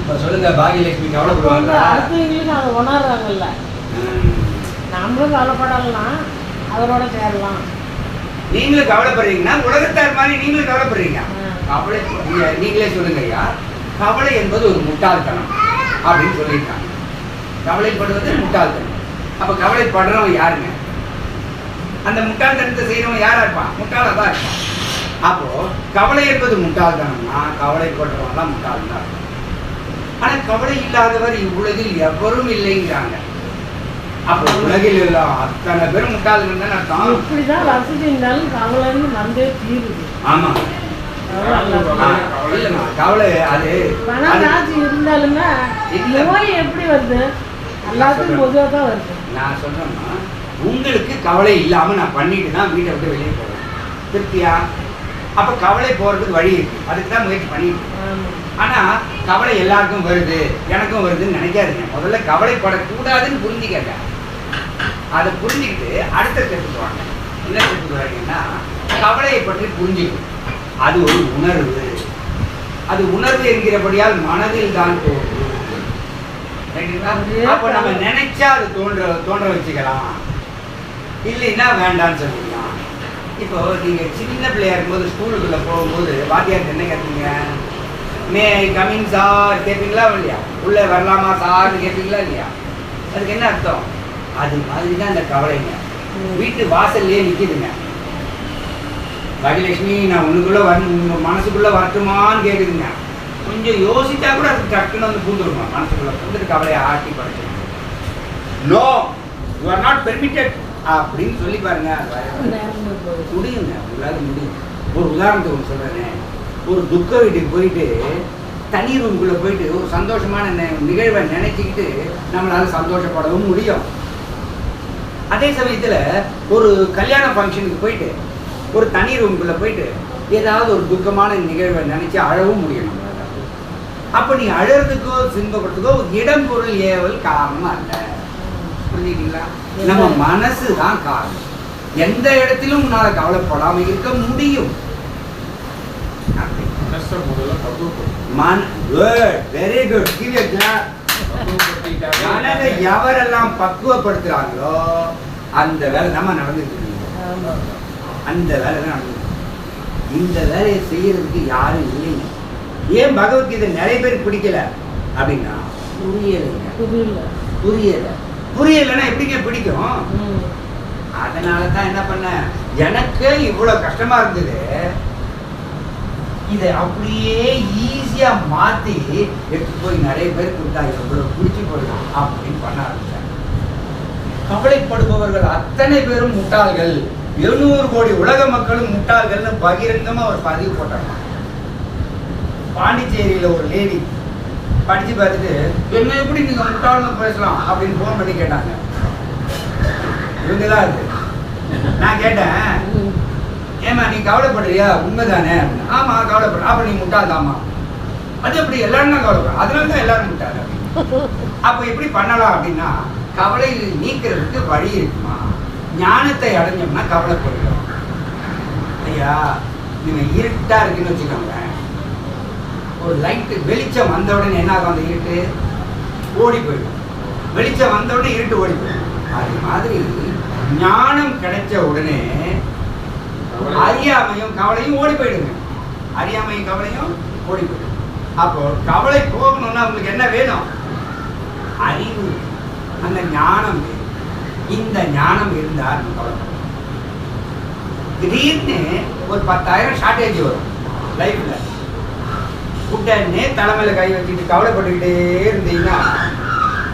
இப்போ சொல்லுங்க பாகியலட்சுமி கவலைப்படுவாங்களா? அடுத்தவங்களுக்கு அதை உணர்றாங்கல்ல. நம்மளும் கவலைப்படலாம், அவரோட சேரலாம். நீங்களும் கவலைப்படுறீங்கன்னா உலகத்தார் மாதிரி நீங்களும் கவலைப்படுறீங்க. கவலை நீங்களே சொல்லுங்க ஐயா. கவலை என்பது ஒரு முட்டாள்தனம் அப்படின்னு சொல்லியிருக்காங்க. கவலைப்படுவது முட்டாள்தனம். அப்ப கவலைப்படுறவன் யாருங்க? அந்த முட்டாள்தனத்தை செய்யறவன் யாரா இருப்பான்? முட்டாளா தான் இருப்பான். அப்போ கவலை என்பது முட்டாள்தனம்னா கவலைப்படுறவன் தான் முட்டாள் தான். ஆனா கவலை இல்லாதவர் இவ்வுலகில் எவரும் இல்லைங்கிறாங்க. அப்போ உலகில் எல்லாம் அத்தனை பேரும் முட்டாள்கள் தான் அர்த்தம். இப்படிதான் வசதி இருந்தாலும் கவலைன்னு வந்தே தீருது. ஆமா, கவலை அது பணம் இருந்தாலுமே நோய் எப்படி வருது? எல்லாத்துக்கும் பொதுவாக தான் வருது. நான் சொல்றேன்னா, உங்களுக்கு கவலை இல்லாம நான் பண்ணிட்டு தான் வீட்டை விட்டு வெளியே போறேன். திருப்தியா? அப்ப கவலை போறதுக்கு வழி இருக்கு. அதுக்கு தான் முயற்சி பண்ணிட்டு. ஆனா கவலை எல்லாருக்கும் வருது, எனக்கும் வருதுன்னு நினைக்காதீங்க. முதல்ல கவலைப்படக்கூடாதுன்னு புரிஞ்சுக்கங்க. அதை புரிஞ்சுக்கிட்டு அடுத்த ஸ்டெப்புக்கு வாங்க. என்ன ஸ்டெப்புக்கு வரீங்கன்னா, கவலையை பற்றி புரிஞ்சுக்கணும். அது ஒரு உணர்வு. அது உணர்வு என்கிறபடியால் மனதில் தான் தோன்றும். அப்ப நம்ம நினைச்சா அது தோன்ற வச்சுக்கலாம், இல்லைன்னா வேண்டான்னு சொல்லிக்கலாம். இப்போ நீங்க சின்ன பிள்ளையா இருக்கும்போது ஸ்கூலுக்குள்ள போகும்போது வாத்தியார் என்ன கேட்பீங்க? மே கமிங் சார் கேட்பீங்களா இல்லையா? உள்ள வரலாமா சார்னு கேட்பீங்களா இல்லையா? அதுக்கு என்ன அர்த்தம்? அது மாதிரி தான் இந்த கவலைங்க. வீட்டு வாசல்லையே நிற்கிதுங்க. பாகியலட்சுமி நான் உனக்குள்ள உங்க மனசுக்குள்ள வரட்டுமான்னு கேட்குதுங்க. கொஞ்சம் யோசிச்சா கூட அது டக்குன்னு வந்து பூந்துருமா மனசுக்குள்ள பூந்துட்டு கவலையை ஆட்டி படைச்சு. No, you are not permitted அப்படின்னு சொல்லி பாருங்க. முடியுங்க, உங்களால் முடியும். ஒரு உதாரணத்துக்கு சொல்றேன். ஒரு துக்க வீட்டுக்கு போயிட்டு தனி ரூமுக்குள்ள போயிட்டு ஒரு சந்தோஷமான நிகழ்வை நினைச்சுக்கிட்டு நம்மளால சந்தோஷப்படவும் முடியும். அதே சமயத்துல ஒரு கல்யாண ஃபங்க்ஷனுக்கு போயிட்டு ஒரு தனி ரூமுக்குள்ள போயிட்டு ஏதாவது ஒரு துக்கமான நிகழ்வை நினைச்சு அழவும் முடியும் நம்மளால. அப்ப நீ அழறதுக்கோ சின்பப்படுறதுக்கோ இடம் பொருள் ஏவல் காரணமா இல்ல. புரிஞ்சுக்கிட்டீங்களா? நம்ம மனசு தான் காரணம். எந்த இடத்திலும் உன்னால கவலைப்படாம இருக்க முடியும். Very good. மனதை எவரெல்லாம் பக்குவப்படுத்துறாங்களோ அந்த வேலை நம்ம நடந்துட்டு அந்த வேலை தான் நடந்துட்டு. இந்த வேலையை செய்யறதுக்கு யாரும் இல்லைங்க. ஏன் பகவத்கீதை நிறைய பேருக்கு பிடிக்கல அப்படின்னா புரியலைன்னா எப்படிங்க பிடிக்கும்? அதனாலதான் என்ன பண்ண, எனக்கு இவ்வளவு கஷ்டமா இருந்தது, இதை அப்படியே ஈஸியா மாத்தி எடுத்து போய் நிறைய பேர் கொடுத்தா எவ்வளவு பிடிச்சி போயிடும் அப்படின்னு பண்ண ஆரம்பிச்சாங்க. கவலைப்படுபவர்கள் அத்தனை பேரும் முட்டாள்கள், 700 கோடி உலக மக்களும் முட்டாள்கள்னு பகிரங்கமா ஒரு பதிவு போட்டாங்க. பாண்டிச்சேரியில ஒரு லேடி படிச்சு பார்த்துட்டு என்ன எப்படி நீங்க முட்டாள்னு பேசலாம் அப்படின்னு போன் பண்ணி கேட்டாங்க. இவங்கதான் அது. நான் கேட்டேன், ஏமா நீ கவலைப்படுறியா? உண்மைதானே? ஆமா கவலைப்படுற. அப்ப நீ முட்டாள் தாமா. அது எப்படி? எல்லாரும் தான் கவலைப்படுற, அதனால தான் எல்லாரும் முட்டாள். அப்ப எப்படி பண்ணலாம் அப்படின்னா, கவலை நீக்கிறதுக்கு வழி இருக்குமா? ஞானத்தை அடைஞ்சோம்னா கவலைப்படுறோம். ஐயா நீங்க இருட்டா இருக்குன்னு வச்சுக்கோங்க, ஒரு லைட்டு வெளிச்சம் வந்த உடனே என்ன ஆகும்? அந்த இருட்டு ஓடி போயிடும். வெளிச்சம் வந்த உடனே இருட்டு ஓடி போயிடும். அது மாதிரி ஞானம் கிடைச்ச உடனே அறியாமையும் கவலையும் ஓடி போயிடுங்க. அறியாமையும் கவலையும் ஓடி போயிடும். அப்போ கவலை போகணும்னா உங்களுக்கு என்ன வேணும்? அறிவு, அந்த ஞானம் வேணும். இந்த ஞானம் இருந்தால் கவலைப்படும். திடீர்னு ஒரு 10,000 ஷார்டேஜ் வரும் லைஃப்ல. உடனே தலைமையில கை வச்சுட்டு கவலைப்பட்டுக்கிட்டே இருந்தீங்கன்னா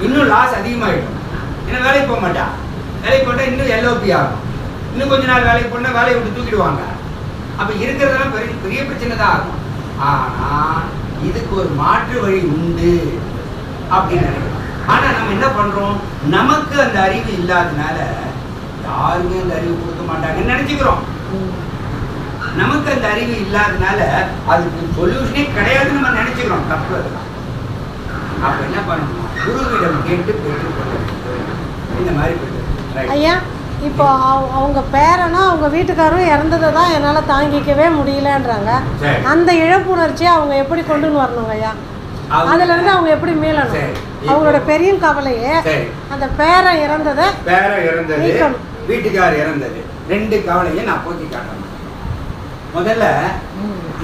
இன்னும் லாஸ் அதிகமாகிடும். ஏன்னா வேலைக்கு போக மாட்டான். வேலைக்கு போட்டால் இன்னும் எல்ஓபி ஆகும். இன்னும் கொஞ்ச நாள் வேலைக்கு போனால் வேலையை விட்டு தூக்கிடுவாங்க. அப்போ இருக்கிறதெல்லாம் பெரிய பெரிய பிரச்சனை தான் ஆகும். ஆனால் இதுக்கு ஒரு மாற்று வழி உண்டு அப்படின்னு நினைக்கிறோம். ஆனால் நம்ம என்ன பண்ணுறோம்? நமக்கு அந்த அறிவு இல்லாதனால யாருமே அந்த அறிவு கொடுக்க மாட்டாங்கன்னு நினச்சிக்கிறோம். நமக்கு அந்த அறிவு இல்லாதனால அதுக்கு சொல்யூஷனே கிடையாதுன்னு நம்ம நினச்சிக்கிறோம். தப்பு அதுதான். அப்போ என்ன பண்ணணும்? குருவிடம் கேட்டு பெற்றுக்கொள்ள இந்த மாதிரி போயிட்டு. ஐயா இப்போ அவங்க பேரனும் அவங்க வீட்டுக்காரும் இறந்ததை தான் என்னால் தாங்கிக்கவே முடியலன்றாங்க. அந்த இழப்புணர்ச்சியை அவங்க எப்படி கொண்டுன்னு வரணுங்க ஐயா? அதுல இருந்து அவங்க எப்படி மீளணும்? சரி. அவங்களோட பெரிய கவலையே சரி. அந்த பேரன் இறந்தது, நீக்கணும். வீட்டுக்கார் இறந்தது, 2 கவலையை நான் போக்கி காட்டணும். முதல்ல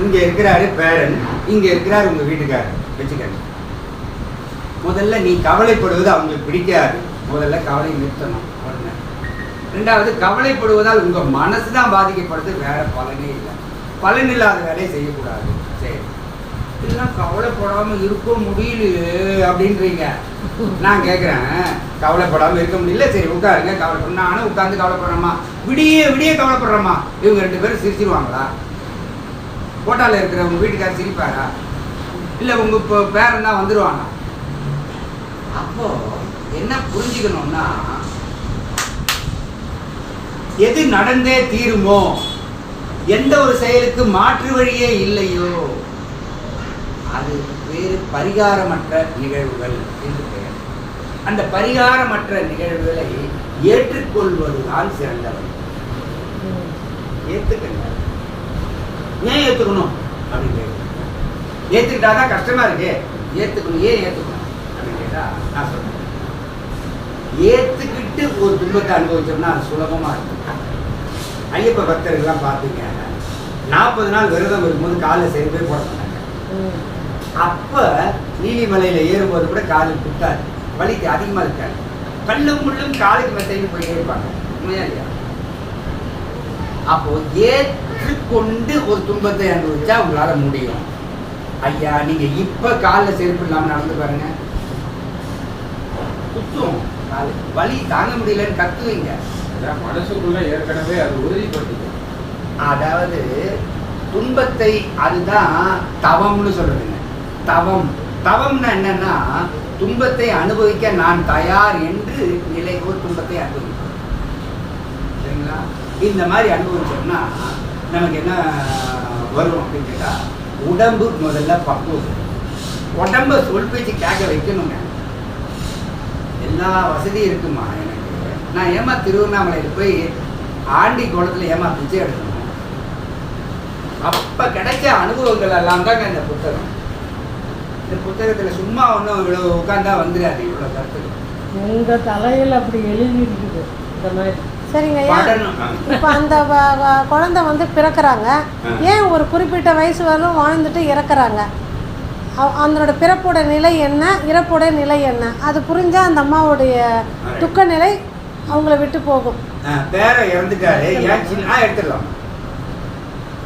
இங்க இருக்கிறாரு பேரன், இங்க இருக்கிறாரு உங்க வீட்டுக்காரர் வச்சுக்கணும். முதல்ல நீ கவலைப்படுவது அவங்களுக்கு பிடிக்காது, முதல்ல கவலை நிறுத்தணும். உடனே 2வது, கவலைப்படுவதால் உங்க மனசு தான் பாதிக்கப்படுது, வேற பலனே இல்லை. பலன் இல்லாத வேலையை செய்யக்கூடாது. சரி, இதெல்லாம் கவலைப்படாம இருக்க முடியலையே அப்படின்றீங்க. நான் கேட்குறேன், கவலைப்படாமல் இருக்க முடியல, சரி உட்காருங்க, கவலைப்பட. நானும் உட்காந்து கவலைப்படுறேம்மா, விடிய விடிய கவலைப்படுறேம்மா. இவங்க 2 பேரும் சிரிச்சிருவாங்களா? கோட்டாவில் இருக்கிறவங்க வீட்டுக்காரர் சிரிப்பாரா? இல்லை உங்க இப்போ பேரன் தான் வந்துடுவாங்க. அப்போ என்ன புரிஞ்சுக்கணும்னா, எது நடந்தே தீருமோ, எந்த ஒரு செயலுக்கு மாற்று வழியே இல்லையோ, அது வேறு பரிகாரமற்ற நிகழ்வுகள் என்று பெயர். அந்த பரிகாரமற்ற நிகழ்வுகளை ஏற்றுக்கொள்வதுதான் சிறந்த வழி. ஏத்துக்கங்க. ஏன் ஏத்துக்கணும் அப்படின்னு ஏத்துக்கிட்டாதான் கஷ்டமா இருக்கு. ஏத்துக்கணும். ஏன் ஏத்துக்கணும் அப்படின்னு கேட்டா நான் சொல்றேன், ஏத்துக்கிட்டு ஒரு துன்பத்தை அனுபவிச்சோம்னா அது சுலபமா இருக்கும். ஐயப்ப பக்தர்கள்லாம் பார்த்தீங்க, 40 நாள் விரதம் இருக்கும்போது காலில் செருப்பே போட சொன்னாங்க. அப்ப நீலிமலையில ஏறும்போது கூட காலில் குத்தாது, வலிக்கு அதிகமா இருக்காது. கல்லும் முள்ளும் காலுக்கு மெத்தைன்னு போய் ஏற்பாங்க. உண்மையா இல்லையா? அப்போ ஏற்றுக்கொண்டு ஒரு துன்பத்தை அனுபவிச்சா உங்களால முடியும். ஐயா, நீங்க இப்ப காலில் செருப்பு இல்லாம நடந்து பாருங்க, குத்தும் காலு, வலி தாங்க முடியலன்னு கத்துவீங்க. மனசுக்குள்ள ஏற்கனவே அது உறுதிப்பட்டு, அதாவது துன்பத்தை, அதுதான் தவம்னு சொல்றதுங்க. தவம்னா என்னன்னா, துன்பத்தை அனுபவிக்க நான் தயார் என்று நிலைக்கு துன்பத்தை அனுபவிப்போம். சரிங்களா? இந்த மாதிரி அனுபவிச்சோம்னா நமக்கு என்ன வரும் அப்படின்னு கேட்டா, உடம்பு முதல்ல பக்குவம். உடம்ப சொல் பேச்சு கேட்க வைக்கணுங்க. எல்லா வசதியும் இருக்குமா எனக்கு, நான் ஏமா திருவண்ணாமலையில் போய் ஆண்டி குளத்துல ஏமா பிச்சை எடுக்கணும்? அப்ப கிடைச்ச அனுபவங்கள் எல்லாம் தாங்க இந்த புத்தகம். இந்த புத்தகத்துல சும்மா ஒன்றும் இவ்வளவு உட்கார்ந்தா வந்துடாது, இவ்வளவு கருத்துக்கள் உங்க தலையில் அப்படி எழுதி இருக்குது இந்த மாதிரி. சரிங்க ஐயா, இப்போ அந்த குழந்தை வந்து பிறக்கிறாங்க, ஏன் ஒரு குறிப்பிட்ட வயசு வரலும் வாழ்ந்துட்டு இறக்குறாங்க? அதனோட பிறப்போட நிலை என்ன, இறப்போட நிலை என்ன, அது புரிஞ்சா அந்த அம்மாவுடைய துக்க நிலை அவங்கள விட்டு போகும். பேர இறந்துட்டாரு, ஏன் சின்ன எடுத்துடலாம்.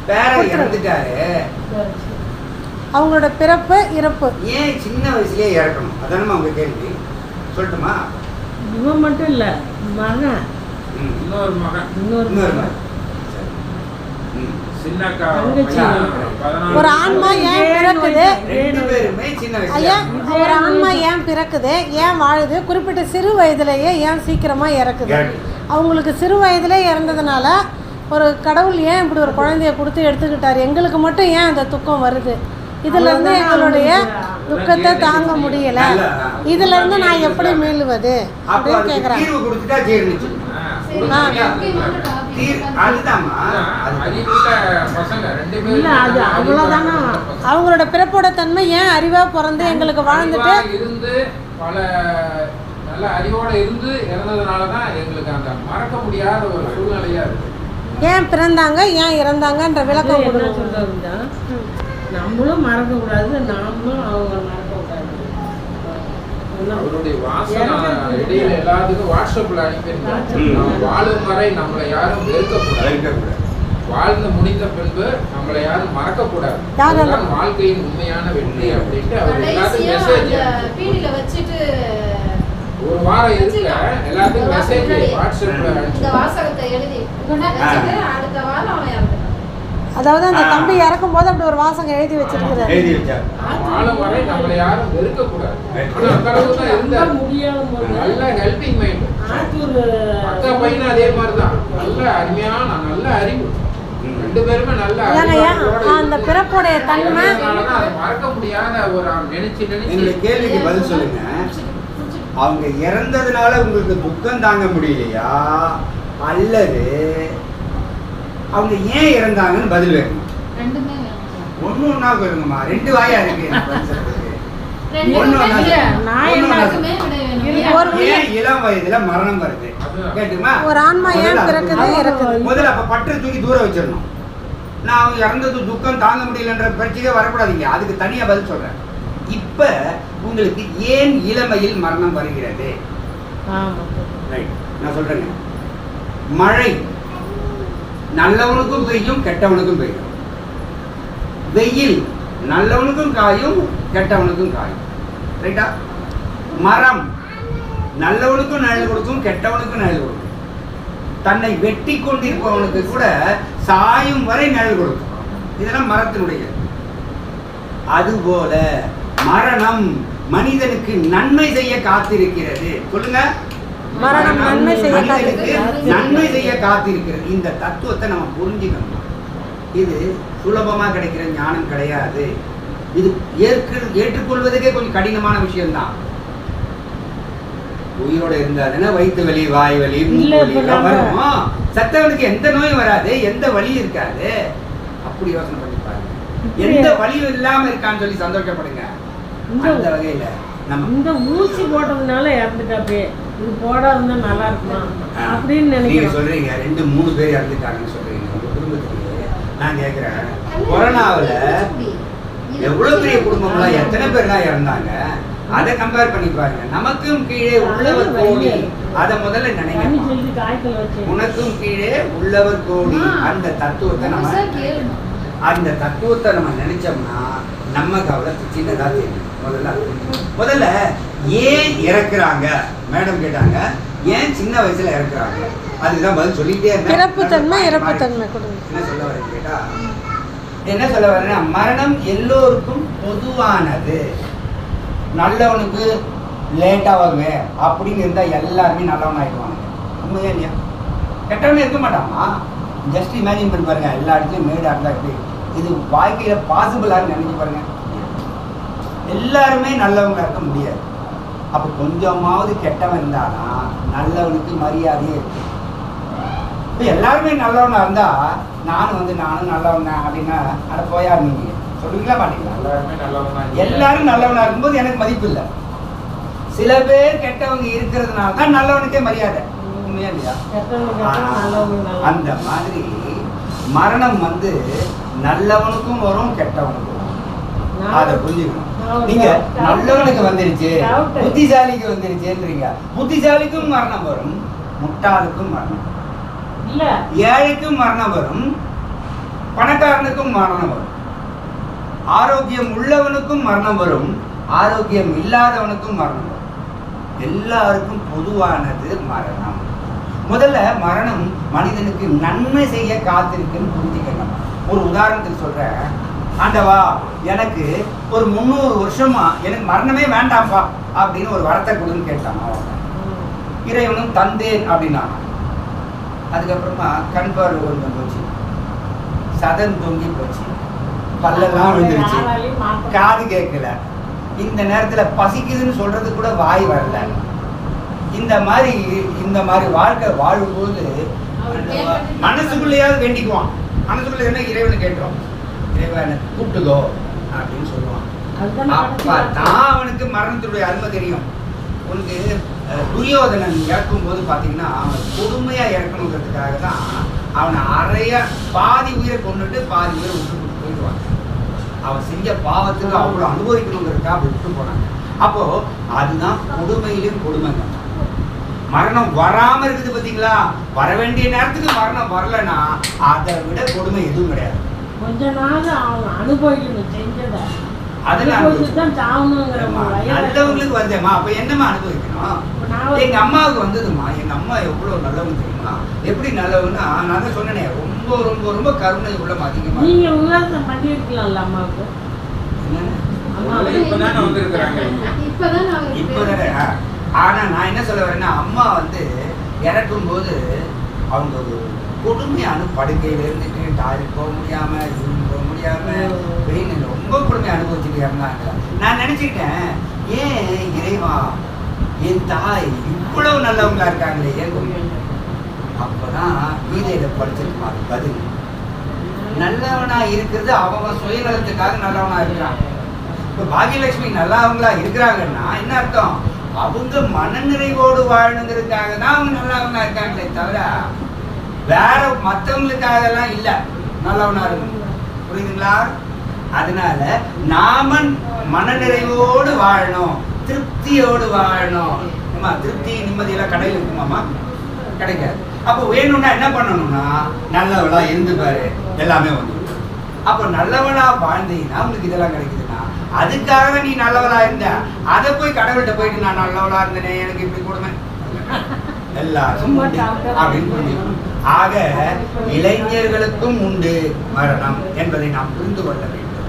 பேர இறந்துட்டாரு, அவங்களோட பிறப்பு இறப்பு ஏன் சின்ன வயசுலயே இறக்கணும்? அதானே அவங்க கேள்வி. சொல்லட்டுமா? இவன் மட்டும் இல்லை, மகன், இன்னொரு மகன், இன்னொரு மகன், ஒரு ஆன்மா ஏன் பிறக்குது? 2 பேருமே சின்ன வயசுல. ஐயா, ஒரு ஆன்மா ஏன் பிறக்குது, ஏன் வாழுது, குறிப்பிட்ட சிறு வயதிலேயே ஏன் சீக்கிரமா இறக்குது? அவங்களுக்கு சிறு வயதிலே இறந்ததுனால ஒரு கடவுள் ஏன் இப்படி ஒரு குழந்தைய கொடுத்து எடுத்துக்கிட்டாரு? எங்களுக்கு மட்டும் ஏன் அந்த துக்கம் வருது? இதுல இருந்து எங்களுடைய துக்கத்தை தாங்க முடியல, இதுல இருந்து நான் எப்படி மீளுவது அப்படின்னு கேக்குறாங்க. அவங்களோட பிறப்போட தன்மை ஏன் அறிவா பிறந்து எங்களுக்கு வாழ்ந்துட்டு இருந்து பல நல்ல அறிவோட இருந்து இறந்ததுனாலதான் எங்களுக்கு அந்த மறக்க முடியாத ஒரு சூழ்நிலையா இருக்கு. ஏன் பிறந்தாங்க, ஏன் இறந்தாங்கன்ற விளக்கம் கொடுங்க. நம்மளும் மறக்கக்கூடாது, நாமளும் அவங்க மறக்கக்கூடாது. அவருடைய வாசனை இடையில எல்லாத்துக்கும் வாட்ஸ்அப்ல அனுப்பியிருந்தாங்க. வாழும் வரை நம்மளை யாரும் வெறுக்கக்கூடாது, வாழ்ந்து முடிந்த பின்பு நம்மளை யாரும் மறக்கக்கூடாது, வாழ்க்கையின் உண்மையான வெற்றி அப்படின்ட்டு அவர் எல்லாத்துக்கும் மெசேஜ் வச்சுட்டு ஒரு வாரம் இருக்க எல்லாத்துக்கும் மெசேஜ் வாட்ஸ்அப்ல இந்த வாசகத்தை எழுதி அடுத்த வாரம் அதாவது அந்த தம்பி இறக்கும் போது அப்படி ஒரு வாசகம் எழுதி வச்சிருக்கிறாரு. வாழும் வரை நம்மளை யாரும் வெறுக்கக்கூடாது. அந்த அளவுக்கு தான் இருந்தார். நல்ல ஹெல்பிங் மைண்ட். அக்கா பையனும் அதே மாதிரி தான், நல்ல அருமையான நல்ல அறிவு. 2 பேருமே நல்ல அந்த பிறப்புடைய தன்மை மறக்க முடியாத ஒரு நினைச்சு இந்த கேள்விக்கு பதில் சொல்லுங்க. அவங்க இறந்ததுனால உங்களுக்கு துக்கம் தாங்க முடியலையா, அல்லது அவங்க ஏன் இறந்தாங்கன்னு பதில் வேணும்? ஒண்ணு ஒண்ணா போயிருங்கம்மா, 2 வாயா இருக்கு. ரெண்டுக்குமே இல்ல, நான் என்ன எல்லாருக்குமே விடை வேணும். ஒரு ஏன் இளம் வயதுல மரணம் வருது கேட்டுமா? ஒரு ஆன்மா ஏன் பிறக்குது இறக்குது? முதல்ல அப்ப பற்று தூக்கி தூரம் வச்சிடணும். நான் இறந்தது துக்கம் தாங்க முடியலன்ற பிரச்சனையே வரக்கூடாதீங்க. அதுக்கு தனியா பதில் சொல்றேன். இப்ப உங்களுக்கு ஏன் இளமையில் மரணம் வருகிறது? ரைட், நான் சொல்றேங்க. மழை நல்லவனுக்கும் பெய்யும், கெட்டவனுக்கும் பெய்யும். வெயில் நல்லவனுக்கும் காயும், கெட்டவனுக்கும் காயும். ரைட்டா? மரம் நல்லவனுக்கும் நிழல் கொடுக்கும், கெட்டவனுக்கும் நிழல் கொடுக்கும். தன்னை வெட்டி கொண்டிருப்பவனுக்கு கூட சாயும் வரை நிழல் கொடுக்கும். இதெல்லாம் மரத்தினுடைய. அதுபோல மரணம் மனிதனுக்கு நன்மை செய்ய காத்திருக்கிறது. சொல்லுங்க. மரணம் நன்மை செய்ய மனிதனுக்கு நன்மை செய்ய காத்திருக்கிறது. இந்த தத்துவத்தை நம்ம புரிஞ்சுக்கணும். இது சுலபமா கிடைக்கிற ஞானம் கிடையாது. இது ஏற்றுக்கொள்வதற்கே கொஞ்சம் கடினமான விஷயம்தான். உயிரோட இருந்தாதுன்னா வயிற்று வலி, வாய் வலி, மூக்கு வலி எல்லாம் வருமா? சத்தவனுக்கு எந்த நோயும் வராது, எந்த வலியும் இருக்காது. அப்படி யோசனை பண்ணி பாருங்க. எந்த வலியும் இல்லாம இருக்கான்னு சொல்லி சந்தோஷப்படுங்க. அந்த வகையில நம்ம இந்த ஊசி போட்டதுனால இறந்துட்டாப்பே, இது போடாதுன்னா நல்லா இருக்குமா அப்படின்னு நீங்க நினைக்கிறேன். சொல்றீங்க 2-3 பேர் இறந்துட்டாங்கன்னு சொல்றீங்க. உங்க குடும்பத்துக்கு நான் கேட்கிறேன், கொரோனாவில் எவ்வளவு பெரிய குடும்பம்லாம் எத்தனை பேர்லாம் இறந்தாங்க? அதை கம்பேர் பண்ணி பாருங்க. நமக்கும் கீழே உள்ளவர் கோடி. அதை முதல்ல நினைக்க. உனக்கும் கீழே உள்ளவர் கோடி. அந்த தத்துவத்தை நம்ம நினைச்சோம்னா நம்ம கவலை சின்னதா தெரியும். முதல்ல ஏன் இறக்குறாங்க? மேடம் கேட்டாங்க, ஏன் சின்ன வயசுல இறக்குறாங்க? அதுதான் பதில் சொல்லிட்டே இருந்தேன். இறப்புத்தன்மை இறப்புத்தன்மை கொடுங்க. என்ன சொல்ல வரேன் கேட்டா, என்ன சொல்ல வரேன்னா, மரணம் எல்லோருக்கும் பொதுவானது. நல்லவனுக்கு லேட்டா வருங்க அப்படின்னு இருந்தா எல்லாருமே நல்லவன் ஆயிடுவாங்க. உண்மையா இல்லையா? கெட்டவனே இருக்க மாட்டாமா? ஜஸ்ட் இமேஜின் பண்ணி பாருங்க. எல்லா இடத்துலையும் மேடா இருந்தா எப்படி இது வாழ்க்கையில பாசிபிளான்னு நினைச்சு பாருங்க. எல்லாருமே நல்லவங்களா இருக்க முடியாது. அப்ப கொஞ்சமாவது கெட்டவன் இருந்தானா நல்லவனுக்கு மரியாதையே இருக்கு. இப்போ எல்லாருமே நல்லவனா இருந்தா நானும் நல்லவன் அப்படின்னா அட போயா நீங்க சொல்லுவீங்களா மாட்டீங்களா? எல்லாரும் நல்லவனா இருக்கும்போது எனக்கு மதிப்பு இல்லை. சில பேர் கெட்டவங்க இருக்கிறதுனால தான் நல்லவனுக்கே மரியாதை. உண்மையா இல்லையா? அந்த மாதிரி மரணம் நல்லவனுக்கும் வரும், கெட்டவனுக்கும் வரும். அதை புரிஞ்சுக்கணும். நீங்க நல்லவனுக்கு வந்துருச்சு, புத்திசாலிக்கு வந்துருச்சுன்றீங்க. புத்திசாலிக்கும் மரணம் வரும், முட்டாளுக்கும் மரணம் இல்ல, ஏழைக்கும் மரணம் வரும், பணக்காரனுக்கும் மரணம் வரும். ஆரோக்கியம் உள்ளவனுக்கும் மரணம் வரும், ஆரோக்கியம் இல்லாதவனுக்கும் மரணம் வரும். எல்லாருக்கும் பொதுவானது மரணம். முதல்ல மரணம் மனிதனுக்கு நன்மை செய்ய காத்திருக்குன்னு புரிஞ்சுக்கணும். ஒரு உதாரணத்துக்கு சொல்றேன். ஆண்டவா, எனக்கு ஒரு 300 வருஷமா எனக்கு மரணமே வேண்டாம்ப்பா அப்படின்னு ஒரு வரத்தை கொடுன்னு கேட்டான். இறைவனும் தந்தேன் அப்படின்னா. அதுக்கப்புறமா கண் பார்வை கொஞ்சம் போச்சு, சதன் தொங்கி போச்சு, பல்லெல்லாம் விழுந்துருச்சு, காது கேட்கல, இந்த நேரத்துல பசிக்குதுன்னு சொல்றது கூட வாய் வரல. இந்த மாதிரி வாழ்க்கை வாழும்போது மனசுக்குள்ளேயாவது வேண்டிக்குவான். மனசுக்குள்ள என்ன இறைவனை கேட்டோம், இறைவனை கூப்பிட்டுக்கோ அப்படின்னு சொல்லுவான். அப்பதான் அவனுக்கு மரணத்தினுடைய அருமை தெரியும். உனக்கு துரியோதனன் இறக்கும் போது பாத்தீங்கன்னா அவன் கொடுமையா இறக்கணுங்கிறதுக்காக தான் அவனை பாதி உயிரை கொண்டுட்டு பாதி உயிரை விட்டு போயிடுவான். அவன் செஞ்ச பாவத்துக்கு அவ்வளவு அனுபவிக்கணுங்கிறதுக்காக விட்டு போனாங்க. அப்போ அதுதான் கொடுமையிலும் கொடுமைங்க. மரணம் வராம இருக்குது பாத்தீங்களா? வர வேண்டிய நேரத்துக்கு மரணம் வரலன்னா அதை விட கொடுமை எதுவும் கிடையாது. கொஞ்ச நாள் அவன் அனுபவிக்கணும் செஞ்சத. நல்லவங்களுக்கு வந்தேம்மா, அப்ப என்னமா அனுபவிக்கணும்? எங்க அம்மாவுக்கு வந்ததுமா. எங்க அம்மா எவ்வளவு நல்லவங்க தெரியுமா? எப்படி நல்லவங்கன்னா, நான் தான் சொன்னேனே, ரொம்ப ரொம்ப ரொம்ப கருணை உள்ள அதிகமா. நீங்க உதாரணம் பண்ணிருக்கலாம்ல அம்மாவுக்கு. இப்பதானே. ஆனா நான் என்ன சொல்ல வரேன்னா, அம்மா இறக்கும் போது அவங்க ஒரு கொடுமையான படுக்கையில இருந்துட்டு டாய்லெட் போக முடியாம, யூரின் போக முடியாம, வெயில் ரொம்ப கொடுமை அனுபவிச்சுட்டு இருந்தாங்க. நான் நினைச்சுக்கிட்டேன், ஏன் இறைவா என் தாய் இவ்வளவு நல்லவங்களா இருக்காங்களே ஏன்? அப்பதான் கீதையில படிச்சிருப்பாரு பதில். நல்லவனா இருக்கிறது அவன் சுயநலத்துக்காக நல்லவனா இருக்கிறான். இப்போ பாகியலட்சுமி நல்லவங்களா இருக்கிறாங்கன்னா என்ன அர்த்தம்? அவங்க மனநிறைவோடு வாழணுங்கிறதுக்காக தான் அவங்க நல்லவங்களா இருக்காங்களே தவிர வேற மற்றவங்களுக்காகலாம் இல்லை நல்லவனா இருக்கணும். புரியுதுங்களா? அதனால நாம மனநிறைவோடு வாழணும், திருப்தியோடு வாழணும். அம்மா திருப்தி நிம்மதியெல்லாம் கடையில் இருக்குமாம்மா? கிடைக்காது. அப்போ வேணும்னா என்ன பண்ணணும்னா நல்லவளா இருந்து பாரு, எல்லாமே வந்து. அப்போ நல்லவளா வாழ்ந்தீங்கன்னா உங்களுக்கு இதெல்லாம் கிடைக்குதுன்னா அதுக்காக நீ நல்லவளா இருந்த, அதை போய் கடவுள்கிட்ட போயிட்டு நான் நல்லவளா இருந்தேனே எனக்கு இப்படி கொடுமை எல்லாருக்கும் உண்டு அப்படின்னு புரிஞ்சுக்கணும். ஆக இளைஞர்களுக்கும் உண்டு மரணம் என்பதை நாம் புரிந்து கொள்ள வேண்டும்.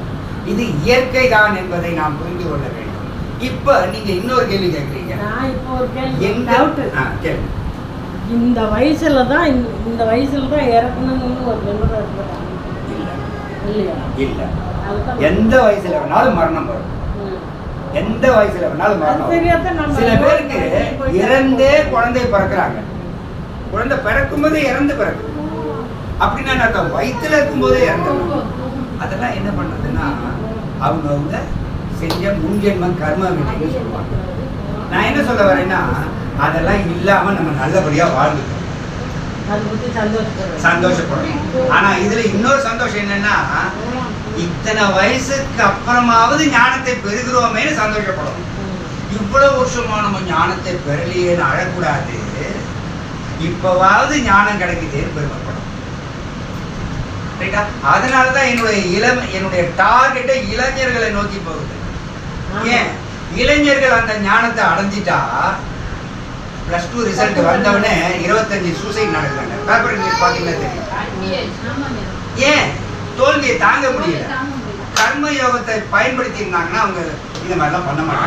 இது இயற்கை தான் என்பதை நாம் புரிந்து கொள்ள வேண்டும். இப்ப நீங்க இன்னொரு கேள்வி கேட்குறீங்க. நான் இப்போ ஒரு கேள்வி எங்க கேள்வி இந்த வயசுல தான் இறக்கணும்னு ஒரு நிபந்தனை இருக்குதா? இல்லையா? இல்ல. எந்த வயசுல வேணாலும் மரணம் வரும். எந்த வயசுல வேணாலும் மரணம் வரும். சில பேருக்கு இறந்தே குழந்தை பிறக்கிறாங்க. குழந்தை பிறக்கும் போதே இறந்து பிறகு அப்படின்னா அர்த்தம் வயிற்றுல இருக்கும் போதே இறந்துடும். அதெல்லாம் என்ன பண்றதுன்னா அவங்க செஞ்ச முன்ஜென்ம கர்ம வினைன்னு சொல்லுவாங்க. நான் என்ன சொல்ல வரேன்னா அதெல்லாம் இல்லாம நம்ம நல்லபடியா வாழ்ந்துட்டோம், சந்தோஷப்படணும். ஆனா இதுல இன்னொரு சந்தோஷம் என்னன்னா இத்தனை வயசுக்கு அப்புறமாவது ஞானத்தை பெறுகிறோமேனு சந்தோஷப்படணும். இவ்வளவு வருஷமா நம்ம ஞானத்தை பெறலையேன்னு அழக்கூடாது, இப்பவாவது ஞானம் கிடைக்குதேன்னு பெருமைப்படும். ரைட்டா? அதனாலதான் என்னுடைய டார்கெட்டை இளைஞர்களை நோக்கி போகுது. ஏன் இளைஞர்கள் அந்த ஞானத்தை அடைஞ்சிட்டா +2 ரிசல்ட் வந்தவனே 25 சூசைட் நடக்கிறாங்க. பேப்பர் நியூஸ் பாத்தீங்கன்னா தெரியும். ஏன் தோல்வியை தாங்க முடியல? கர்ம யோகத்தை பயன்படுத்தி இருந்தாங்கன்னா அவங்க இந்த மாதிரிலாம் பண்ண மாட்டாங்க.